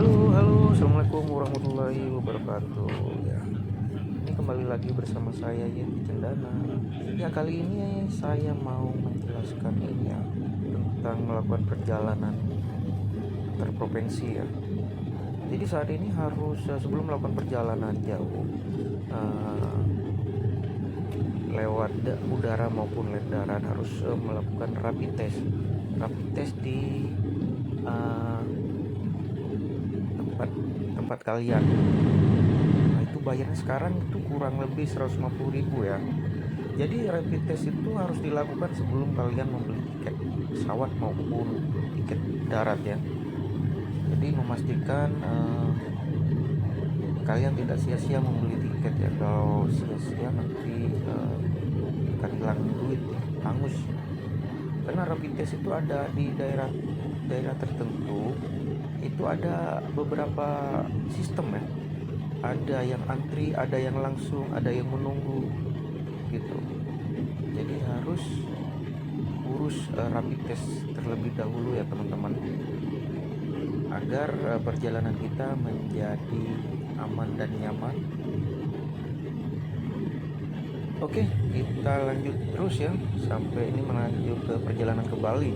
Halo, assalamualaikum warahmatullahi wabarakatuh. Ya, ini kembali lagi bersama saya Yenti Cendana. Ya, kali ini saya mau menjelaskan ini ya tentang melakukan perjalanan terprovinsi ya. Jadi saat ini harus sebelum melakukan perjalanan jauh lewat udara maupun lewat darat harus melakukan rapid test di tempat kalian. Nah, itu bayarnya sekarang itu kurang lebih 150.000 ya. Jadi rapid test itu harus dilakukan sebelum kalian membeli tiket pesawat maupun tiket darat ya. Jadi memastikan kalian tidak sia-sia membeli tiket ya. Kalau sia-sia nanti akan hilang duit ya, hangus. Karena rapid test itu ada di daerah tertentu, itu ada beberapa sistem ya. Ada yang antri, ada yang langsung, ada yang menunggu gitu. Jadi harus urus rapid test terlebih dahulu ya teman-teman, agar perjalanan kita menjadi aman dan nyaman. Oke, kita lanjut terus ya sampai ini melanjut ke perjalanan ke Bali.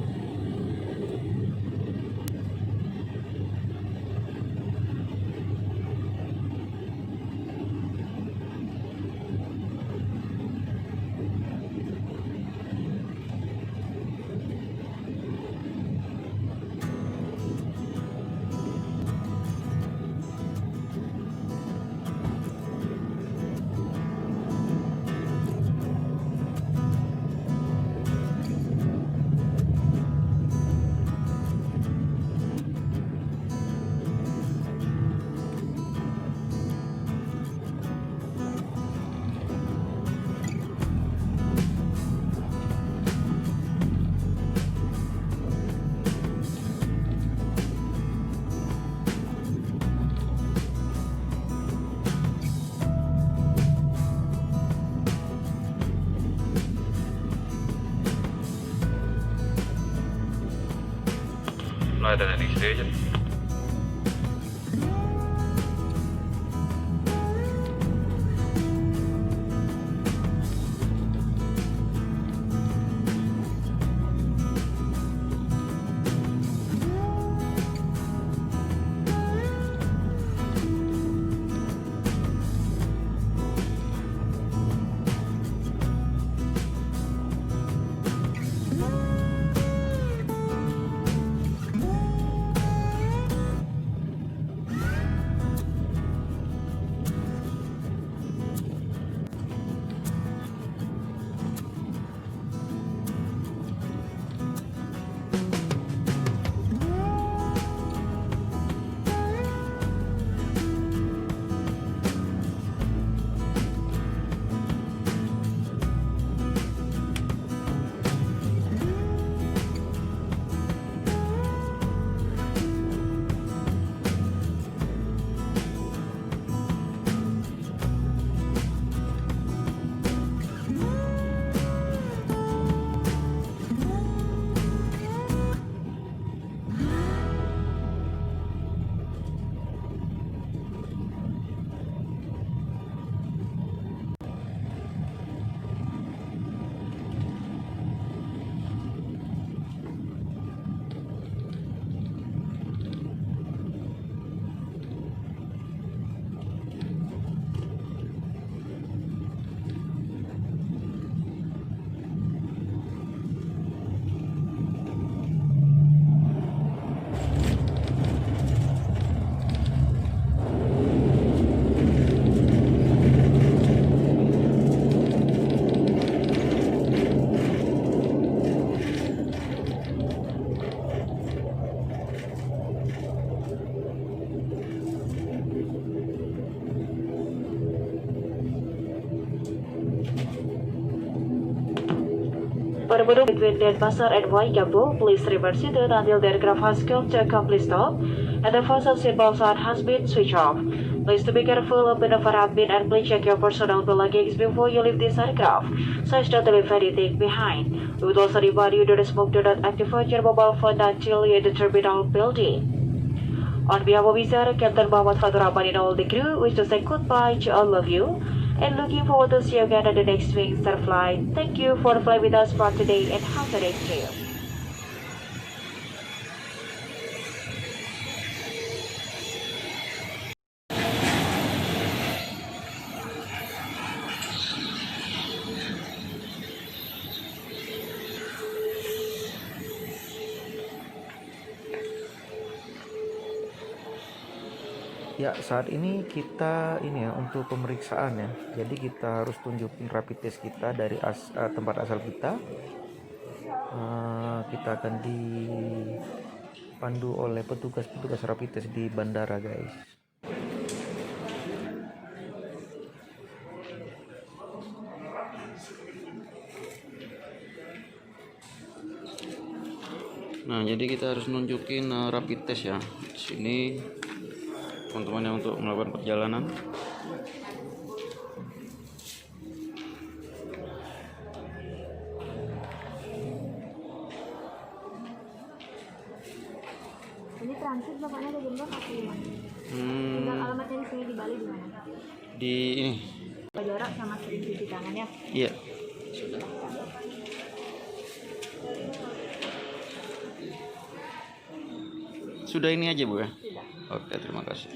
Not at any station. For Buduk between Denpasar and Waigaboo, please reverse it until the aircraft has come to a complete stop and the faucet seatbelt sign has been switched off. Please to be careful of maneuver have been and please check your personal belongings before you leave this aircraft, so as not to leave anything behind. We would also remind you that smoke do not activate your mobile phone until you're in the terminal building. On behalf of Wizard, Captain Muhammad Fatur Rahman and all the crew wish to say goodbye to all of you and looking forward to see you again on the next Wing Star flight. Thank you for flying with us for today and have a nice day. Ya, saat ini kita ini ya untuk pemeriksaan ya. Jadi kita harus tunjukin rapid test kita dari tempat asal kita. Kita akan dipandu oleh petugas rapid test di bandara, guys. Nah, jadi kita harus nunjukin rapid test ya. Di sini teman-teman yang untuk melakukan perjalanan. Ini transit bapaknya ada Jember atau gimana? Tinggal alamatnya di sini di Bali di mana? Di ini. Jarak sama sering cuci tangan ya? Iya. Sudah ini aja Bu ya? Sudah. Oke, terima kasih.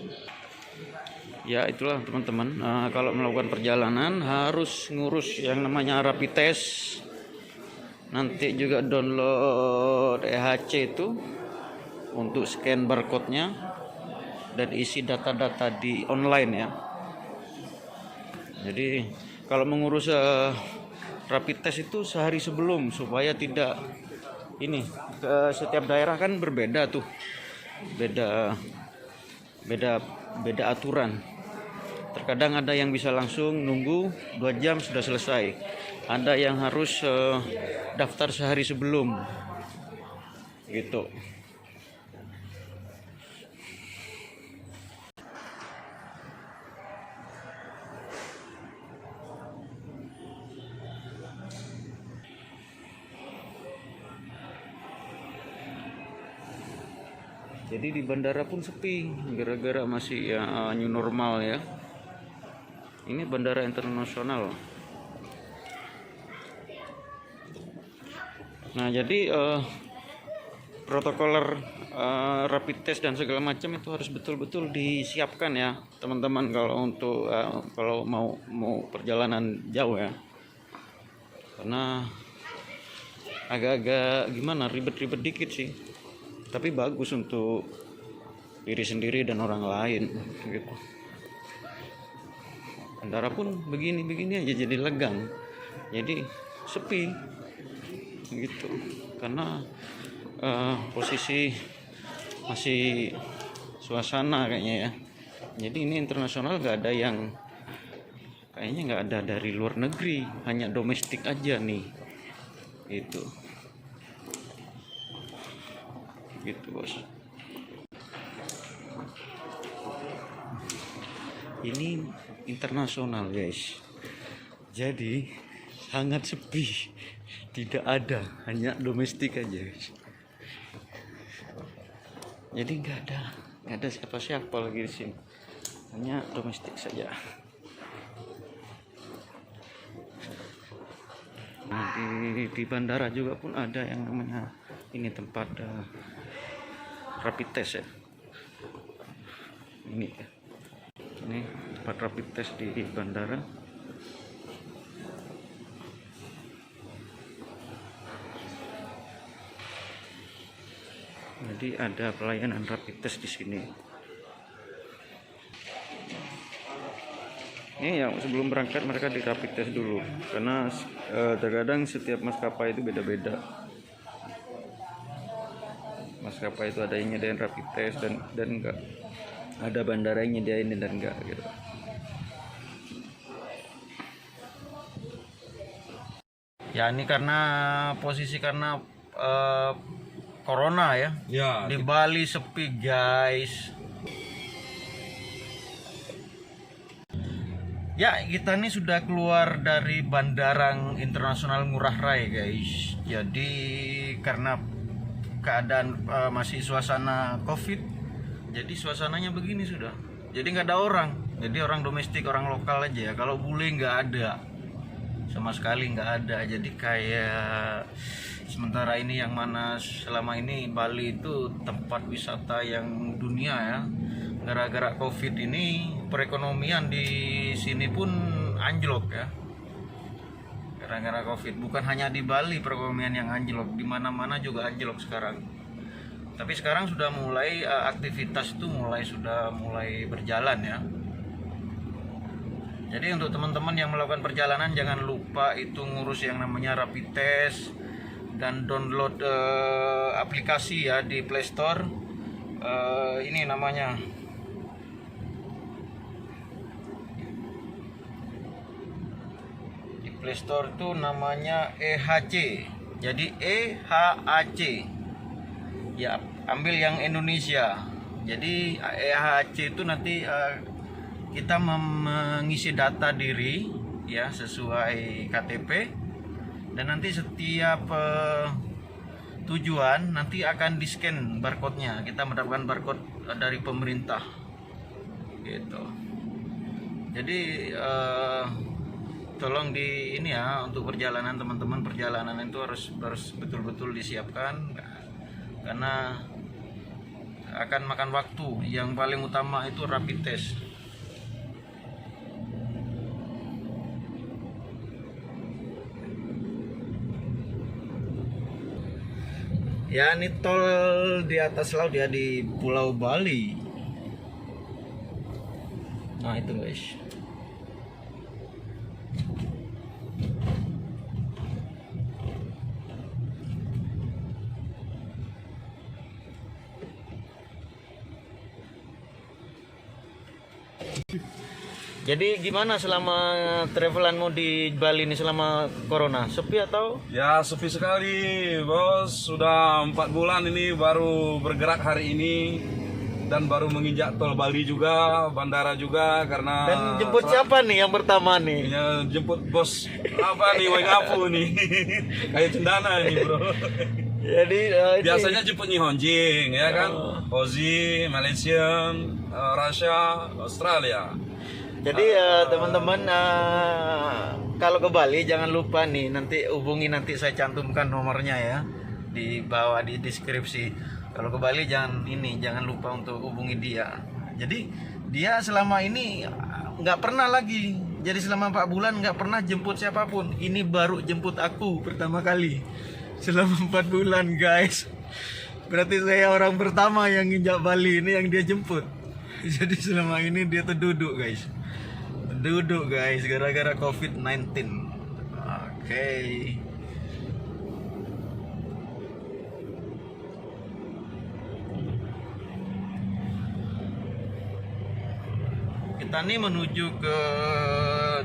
Ya itulah teman-teman, kalau melakukan perjalanan harus ngurus yang namanya rapid test. Nanti juga download EHC itu untuk scan barcode-nya dan isi data-data di online ya. Jadi kalau mengurus rapid test itu sehari sebelum supaya tidak ini, ke setiap daerah kan berbeda tuh, beda aturan. Terkadang ada yang bisa langsung nunggu 2 jam sudah selesai, ada yang harus daftar sehari sebelum gitu. Jadi di bandara pun sepi gara-gara masih ya new normal ya. Ini bandara internasional. Nah, jadi protokoler rapid test dan segala macam itu harus betul-betul disiapkan ya, teman-teman, kalau untuk kalau mau perjalanan jauh ya. Karena agak-agak gimana, ribet-ribet dikit sih. Tapi bagus untuk diri sendiri dan orang lain gitu. Bandara pun begini aja jadi legang, jadi sepi gitu karena posisi masih suasana kayaknya ya. Jadi ini internasional, nggak ada yang kayaknya nggak ada dari luar negeri, hanya domestik aja nih gitu bos. Ini internasional guys, jadi sangat sepi, tidak ada, hanya domestik aja guys. Jadi nggak ada siapa-siapa lagi di sini, hanya domestik saja. Nah, di bandara juga pun ada yang namanya ini tempat rapid test ya. Ini tempat rapid test di bandara. Jadi ada pelayanan rapid test di sini. Ini yang sebelum berangkat mereka di rapid test dulu, karena terkadang setiap maskapai itu beda-beda. Maskapai itu ada yang nyediain rapid test dan enggak, ada bandara yang nyediain dan enggak gitu. Ya ini karena posisi corona ya. Di Bali sepi guys. Ya, kita nih sudah keluar dari Bandara Internasional Ngurah Rai guys. Jadi karena keadaan masih suasana COVID, Jadi suasananya begini sudah. Jadi nggak ada orang. Jadi orang domestik, orang lokal aja ya. Kalau bule nggak ada, sama sekali nggak ada. Jadi kayak sementara ini yang mana selama ini Bali itu tempat wisata yang dunia ya. Gara-gara COVID ini perekonomian di sini pun anjlok ya. Gara-gara COVID, bukan hanya di Bali perekonomian yang anjlok, di mana-mana juga anjlok sekarang. Tapi sekarang sudah mulai aktivitas itu sudah mulai berjalan ya. Jadi untuk teman-teman yang melakukan perjalanan jangan lupa itu ngurus yang namanya rapid test dan download aplikasi ya di Play Store. Ini namanya di Play Store itu namanya EHC. Jadi EHAC. Ya, ambil yang Indonesia. Jadi EHC itu nanti kita mengisi data diri ya sesuai KTP, dan nanti setiap tujuan nanti akan di-scan barcode-nya. Kita mendapatkan barcode dari pemerintah. Gitu. Jadi tolong di ini ya, untuk perjalanan teman-teman, perjalanan itu harus betul-betul disiapkan karena akan makan waktu. Yang paling utama itu rapid test. Ya, ini tol di atas laut ya, di Pulau Bali. Nah itu guys. Jadi gimana selama travelanmu di Bali ini selama corona? Sepi atau? Ya sepi sekali bos, sudah 4 bulan ini baru bergerak hari ini dan baru menginjak tol Bali juga, bandara juga karena. Dan jemput siapa nih yang pertama nih? Ya jemput bos apa nih, Weng Apu nih, kayak cendana nih bro. Jadi biasanya jemput Nihonjing ya kan, Aussie, Malaysian, Russia, Australia. Jadi teman-teman kalau ke Bali jangan lupa nih, nanti hubungi, nanti saya cantumkan nomornya ya di bawah di deskripsi. Kalau ke Bali jangan lupa untuk hubungi dia. Jadi dia selama ini nggak pernah lagi. Jadi selama 4 bulan nggak pernah jemput siapapun. Ini baru jemput aku pertama kali selama 4 bulan guys. Berarti saya orang pertama yang nginjak Bali ini yang dia jemput. Jadi selama ini dia tuh duduk guys, gara-gara COVID-19. Oke. Kita nih menuju ke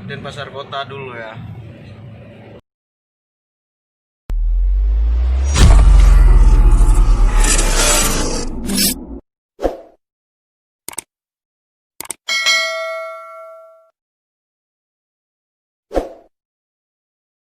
Denpasar Kota dulu ya.